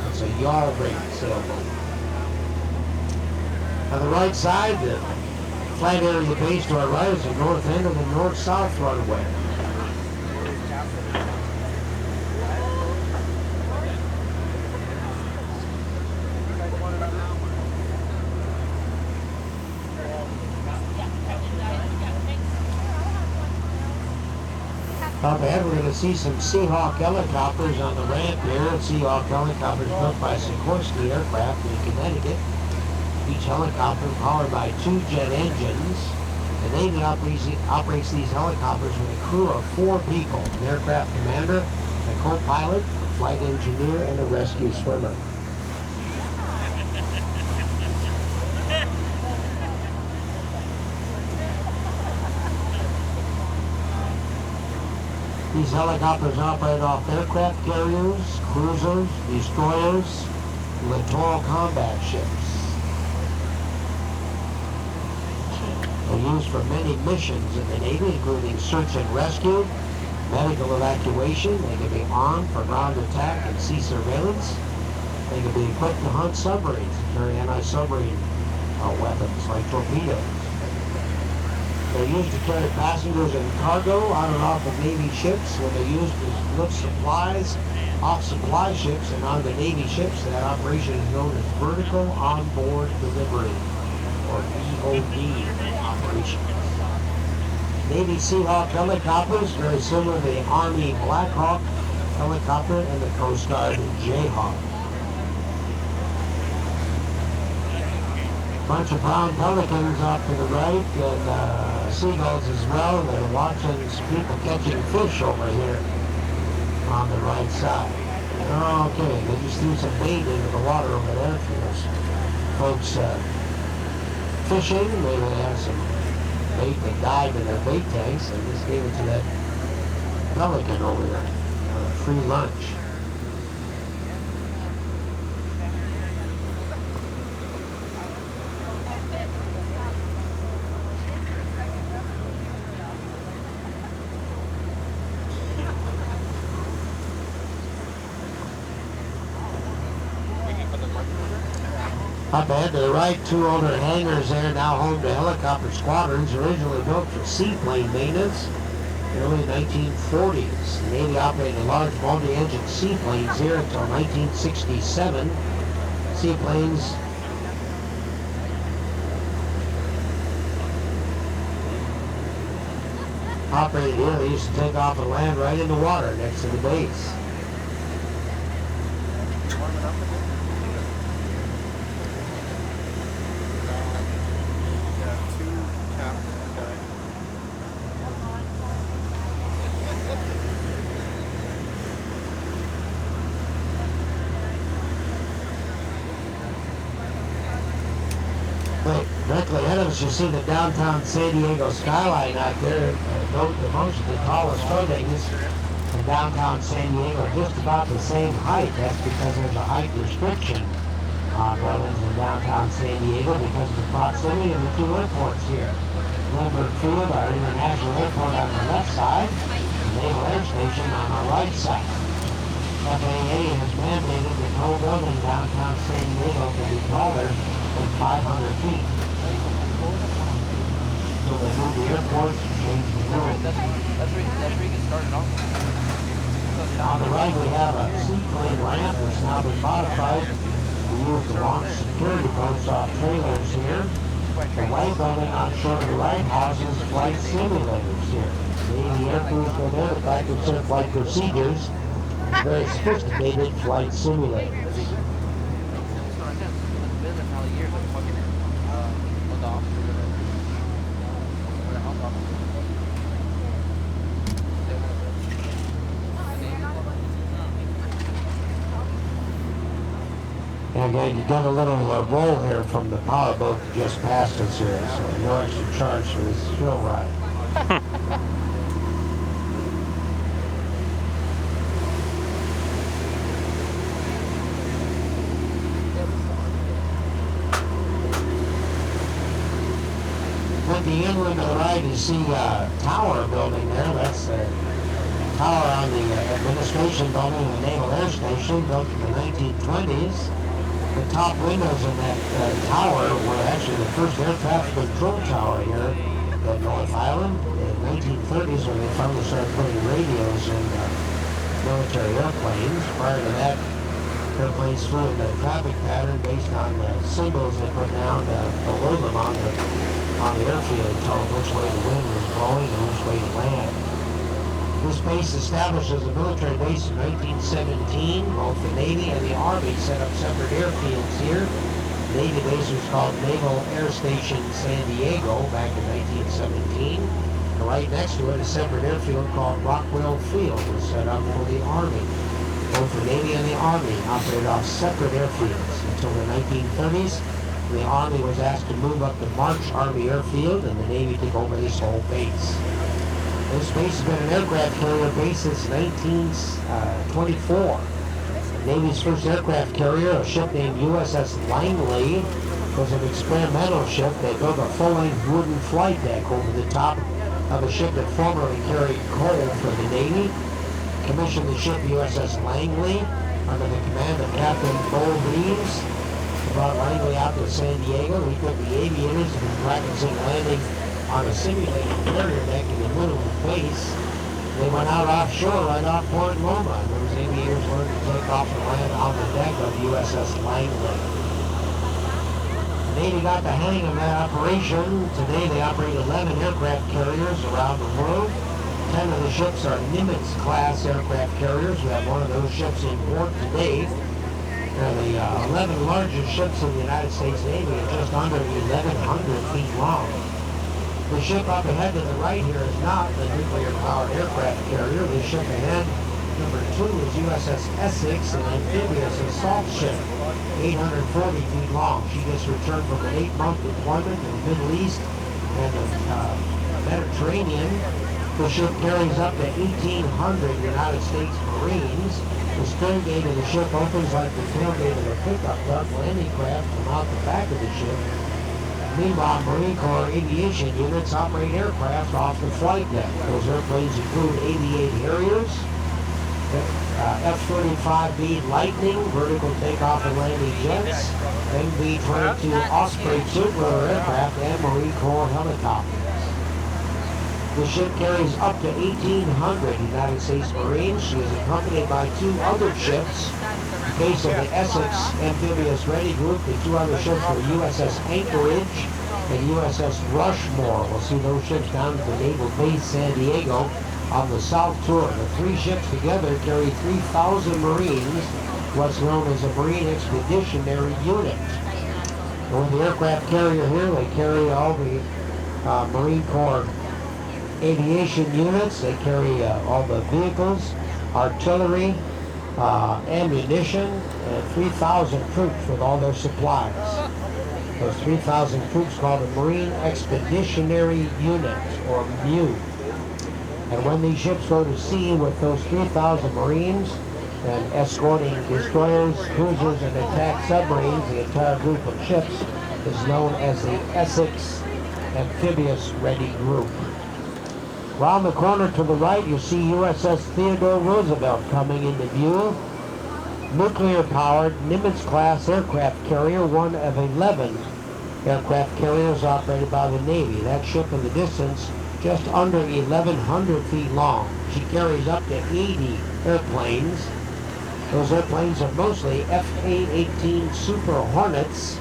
It's a yawl-rigged sailboat. On the right side, the flight area base to our right is the north end of the north-south runway. Up ahead, we're going to see some Seahawk helicopters on the ramp here. Seahawk helicopters built by Sikorsky Aircraft in Connecticut. Each helicopter powered by 2 jet engines. The Navy operates these helicopters with a crew of 4 people: an aircraft commander, a co-pilot, a flight engineer, and a rescue swimmer. These helicopters operate off aircraft carriers, cruisers, destroyers, littoral combat ships. They're used for many missions in the Navy, including search and rescue, medical evacuation. They can be armed for ground attack and sea surveillance. They can be equipped to hunt submarines and carry anti-submarine weapons like torpedoes. They're used to carry passengers and cargo on and off of Navy ships, where they're used to lift supplies off supply ships and onto Navy ships. That operation is known as Vertical Onboard Delivery, or VOD operation. Navy Seahawk helicopters, very similar to the Army Black Hawk helicopter and the Coast Guard Jayhawk. Bunch of brown pelicans off to the right, and seagulls as well. They're watching some people catching fish over here on the right side. Okay, they just threw some bait into the water over there for those folks fishing. Maybe they had some bait that died in their bait tanks, and just gave it to that pelican over there on a free lunch. Up ahead to the right, 2 older hangars there, now home to helicopter squadrons, originally built for seaplane maintenance in the early 1940s. The Navy operated large multi-engine seaplanes here until 1967. Seaplanes operated here. They used to take off and land right in the water next to the base. Directly ahead of us, you see the downtown San Diego skyline out there. Most of the tallest buildings in downtown San Diego are just about the same height. That's because there's a height restriction on buildings in downtown San Diego because of the proximity of the 2 airports here. Lindbergh Field, our international airport, on the left side, and Naval Air Station on the right side. FAA has mandated that no building downtown San Diego can be taller than 500 feet. So they moved the airport and changed the rules. That's where you get started off. On the right we have a seaplane ramp that's now been modified. We use to launch security boats off trailers here. The white building on shore to the right houses flight simulators here. The air crews go there to practice their flight procedures. Very sophisticated flight simulators. And again, you got a little roll here from the power boat that just passed us here, so no extra charge for this thrill ride. Looking inland to the right, you see a tower building there. That's the tower on the administration building of the Naval Air Station, built in the 1920s. The top windows in that tower were actually the first air traffic control tower here at North Island in the 1930s, when they finally started putting radios in military airplanes. Prior to that, airplanes flew in the traffic pattern based on the symbols they put down below them on the airfield, told which way the wind was blowing and which way to land. This base established as a military base in 1917. Both the Navy and the Army set up separate airfields here. The Navy base was called Naval Air Station San Diego back in 1917. And right next to it, a separate airfield called Rockwell Field was set up for the Army. Both the Navy and the Army operated off separate airfields until the 1930s. The Army was asked to move up to March Army Airfield, and the Navy took over this whole base. This base has been an aircraft carrier base since 1924. The Navy's first aircraft carrier, a ship named USS Langley, was an experimental ship. They built a full-length wooden flight deck over the top of a ship that formerly carried coal for the Navy. Commissioned the ship USS Langley under the command of Captain Bo Reeves. He brought Langley out to San Diego. He took the aviators and was practicing landing on a simulated carrier deck in the middle of the base. They went out offshore right off Point Loma, and those aviators learned to take off and land on the deck of USS Langley. The Navy got the hang of that operation. Today they operate 11 aircraft carriers around the world. 10 of the ships are Nimitz-class aircraft carriers. We have one of those ships in port today. The 11 largest ships in the United States Navy are just under 1,100 feet long. The ship up ahead to the right here is not the nuclear-powered aircraft carrier. The ship ahead, number 2, is USS Essex, an amphibious assault ship, 840 feet long. She just returned from an 8-month deployment in the Middle East and the Mediterranean. The ship carries up to 1,800 United States Marines. The stern gate of the ship opens like the tailgate of a pickup truck. Landing craft come out the back of the ship. Meanwhile, Marine Corps aviation units operate aircraft off the flight deck. Those airplanes include AV-8 Harriers, F-35B Lightning, vertical takeoff and landing jets, MV-22 Osprey two-rotor aircraft, and Marine Corps helicopters. The ship carries up to 1,800 United States Marines. She is accompanied by 2 other ships. The base of the Essex Amphibious Ready Group. The 2 other ships were USS Anchorage and USS Rushmore. We'll see those ships down at the Naval Base San Diego on the South Tour. The 3 ships together carry 3,000 Marines, what's known as a Marine Expeditionary Unit. And with the aircraft carrier here, they carry all the Marine Corps aviation units. They carry all the vehicles, artillery, ammunition, and 3,000 troops with all their supplies. Those 3,000 troops called a Marine Expeditionary Unit, or MU. And when these ships go to sea with those 3,000 Marines and escorting destroyers, cruisers, and attack submarines, the entire group of ships is known as the Essex Amphibious Ready Group. Round the corner to the right, you see USS Theodore Roosevelt coming into view. Nuclear-powered Nimitz-class aircraft carrier, one of 11 aircraft carriers operated by the Navy. That ship in the distance, just under 1,100 feet long. She carries up to 80 airplanes. Those airplanes are mostly F-A-18 Super Hornets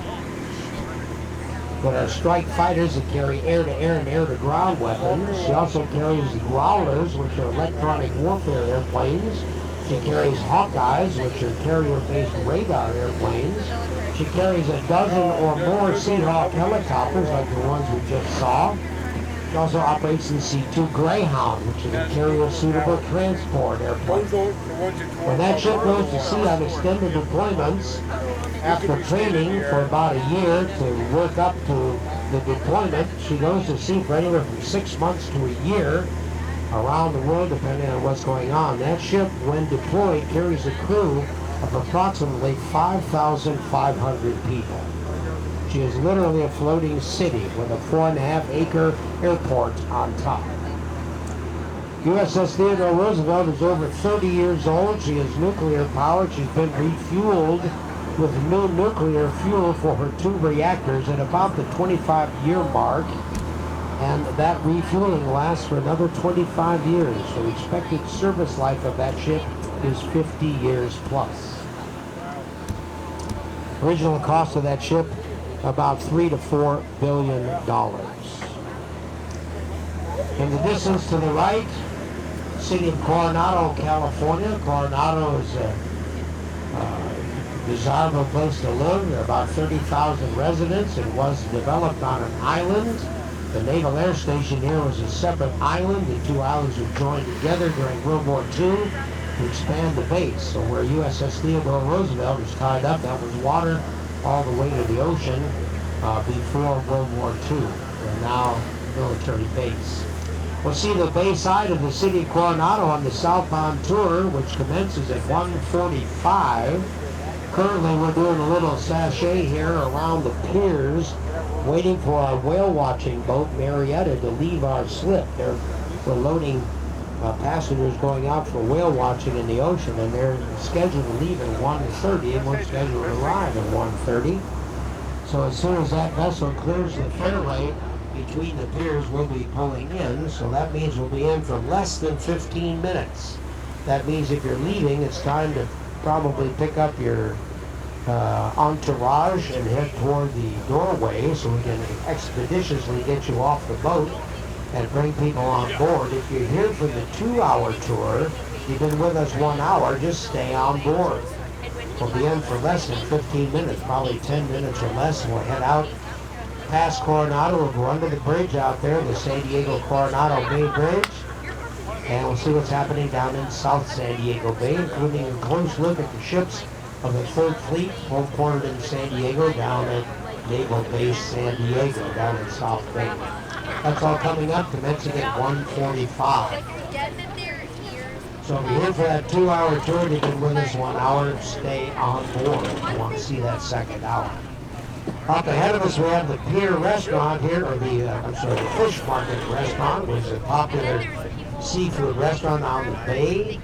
that are strike fighters that carry air-to-air and air-to-ground weapons. She also carries Growlers, which are electronic warfare airplanes. She carries Hawkeyes, which are carrier-based radar airplanes. She carries a dozen or more Seahawk helicopters, like the ones we just saw. She also operates the C-2 Greyhound, which is a carrier-suitable transport airplane. When that ship goes to sea on extended deployments, after training for about a year to work up to the deployment, she goes to sea for anywhere from 6 months to a year around the world, depending on what's going on. That ship, when deployed, carries a crew of approximately 5,500 people. She is literally a floating city with a 4.5-acre airport on top. USS Theodore Roosevelt is over 30 years old. She is nuclear powered. She's been refueled with new nuclear fuel for her 2 reactors at about the 25-year mark. And that refueling lasts for another 25 years. The expected service life of that ship is 50 years plus. Original cost of that ship, about $3 to $4 billion. In the distance to the right, City of Coronado, California. Coronado is a desirable place to live. There are about 30,000 residents. It was developed on an island. The Naval Air Station here was a separate island. The two islands were joined together during World War II to expand the base. So where USS Theodore Roosevelt was tied up, that was water all the way to the ocean before World War II. And now military base. We'll see the bayside of the city of Coronado on the southbound tour, which commences at 1:45. Currently, we're doing a little sachet here around the piers, waiting for our whale watching boat, Marietta, to leave our slip. We're loading passengers going out for whale watching in the ocean, and they're scheduled to leave at 1:30, and we're scheduled to arrive at 1:30. So as soon as that vessel clears the fairway between the piers, we'll be pulling in. So that means we'll be in for less than 15 minutes. That means if you're leaving, it's time to probably pick up your entourage and head toward the doorway so we can expeditiously get you off the boat and bring people on board. If you're here for the 2-hour tour, you've been with us 1 hour, just stay on board. We'll be in for less than 15 minutes, probably 10 minutes or less, and we'll head out past Coronado. We'll go under the bridge out there, the San Diego Coronado Bay Bridge, and we'll see what's happening down in South San Diego Bay, including a close look at the ships of the 3rd Fleet, home quartered in San Diego, down at Naval Base San Diego, down in South Bay. That's all coming up, commencing at 1:45. So if you're here for that 2-hour tour, you've been with us 1 hour, stay on board if you want to see that second hour. Up ahead of us, we have the Pier Restaurant here, or the Fish Market Restaurant, which is a popular seafood restaurant on the bay.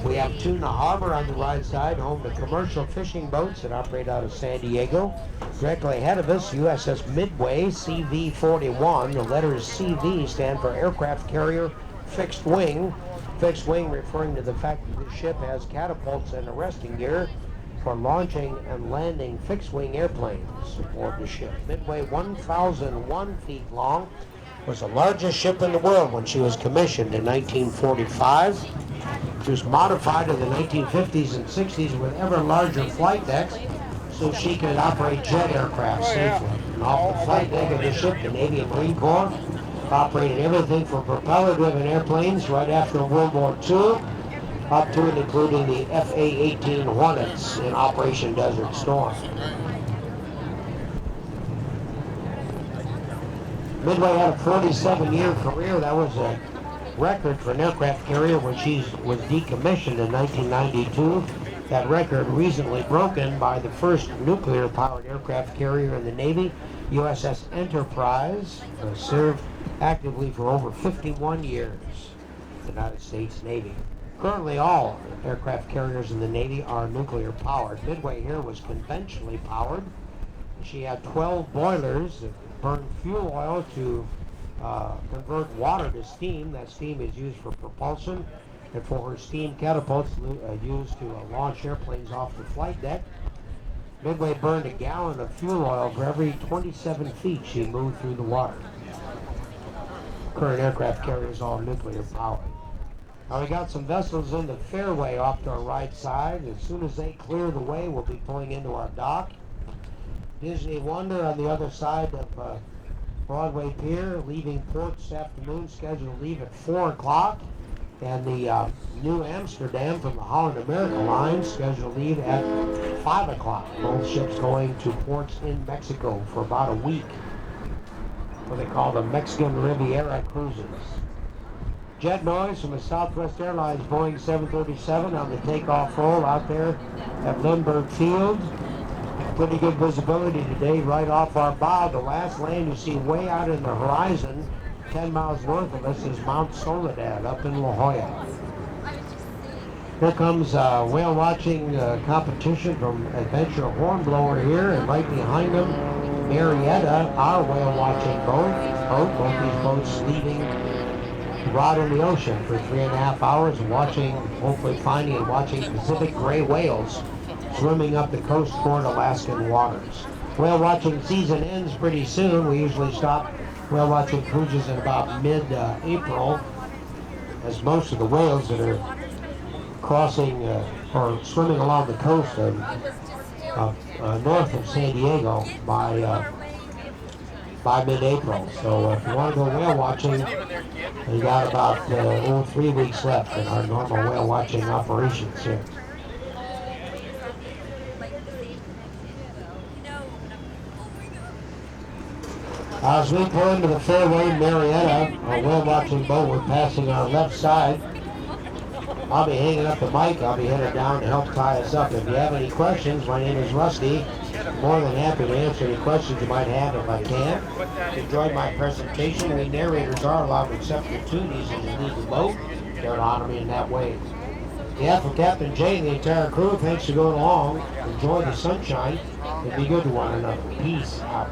We have Tuna Harbor on the right side, home to commercial fishing boats that operate out of San Diego. Directly ahead of us, USS Midway, CV-41. The letters CV stand for Aircraft Carrier Fixed Wing. Fixed wing referring to the fact that the ship has catapults and arresting gear for launching and landing fixed-wing airplanes aboard the ship. Midway, 1,001 feet long, was the largest ship in the world when she was commissioned in 1945. She was modified in the 1950s and 60s with ever larger flight decks so she could operate jet aircraft safely. And off the flight deck of the ship, the Navy and Marine Corps operated everything from propeller-driven airplanes right after World War II up to and including the FA-18 Hornets in Operation Desert Storm. Midway had a 47-year career. That was a record for an aircraft carrier when she was decommissioned in 1992. That record recently broken by the first nuclear-powered aircraft carrier in the Navy, USS Enterprise, served actively for over 51 years in the United States Navy. Currently, all aircraft carriers in the Navy are nuclear-powered. Midway here was conventionally powered. She had 12 boilers that burned fuel oil to convert water to steam. That steam is used for propulsion and for her steam catapults used to launch airplanes off the flight deck. Midway burned a gallon of fuel oil for every 27 feet she moved through the water. Current aircraft carriers all nuclear-powered. Now we got some vessels in the fairway off to our right side. As soon as they clear the way, we'll be pulling into our dock. Disney Wonder on the other side of Broadway Pier, leaving port this afternoon, scheduled to leave at 4 o'clock. And the New Amsterdam from the Holland America line, scheduled to leave at 5 o'clock. Both ships going to ports in Mexico for about a week. What they call the Mexican Riviera cruises. Jet noise from the Southwest Airlines Boeing 737 on the takeoff roll out there at Lindbergh Field. Pretty good visibility today right off our bow. The last land you see way out in the horizon, 10 miles north of us, is Mount Soledad up in La Jolla. Here comes whale watching competition from Adventure Hornblower here, and right behind them, Marietta, our whale watching boat. Both these boats leaving rod in the ocean for 3.5 hours, watching, hopefully finding and watching Pacific gray whales swimming up the coast toward Alaskan waters. Whale watching season ends pretty soon. We usually stop whale watching cruises in about mid-April. as most of the whales that are crossing or swimming along the coast of north of San Diego by mid-April. So if you want to go whale watching, we got about 3 weeks left in our normal whale watching operations here. As we pull into the fairway, Marietta, a whale watching boat, we're passing our left side. I'll be hanging up the mic. I'll be headed down to help tie us up. If you have any questions, my name is Rusty. More than happy to answer any questions you might have if I can. If you enjoyed my presentation, we narrators are allowed to accept gratuities as you leave the boat. Care to honor me in that way. On behalf of Captain Jay and the entire crew, thanks for going along. Enjoy the sunshine and be good to one another. Peace out.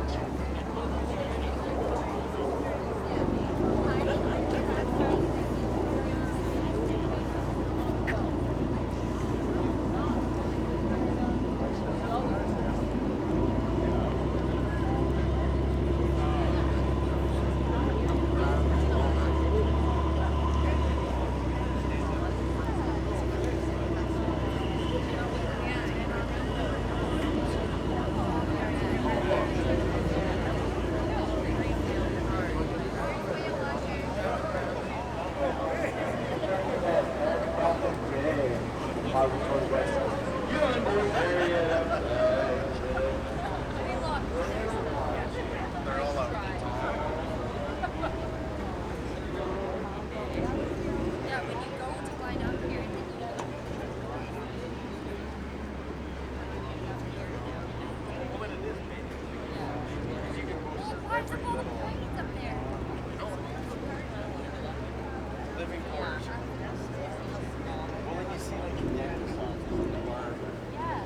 Living quarters. Well, when you see like the dance songs in the bar,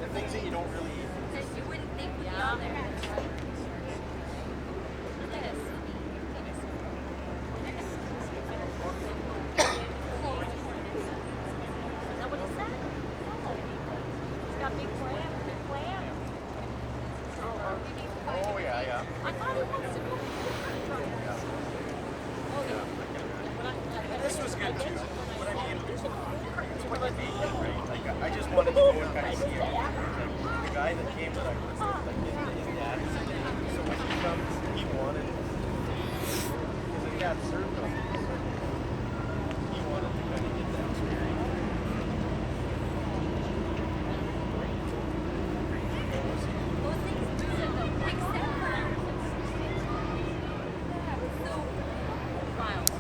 the things that you don't really. You wouldn't think would be on there. This. Is that what he said? He's got big plans. Big plans. Oh yeah, yeah. I thought he wants to go. This was good too. What I mean, it's what I mean, right? Like I just wanted to go and kind of see it. Like, the guy that came that I was like his dad. So when he comes, he wanted. Because his dad served him.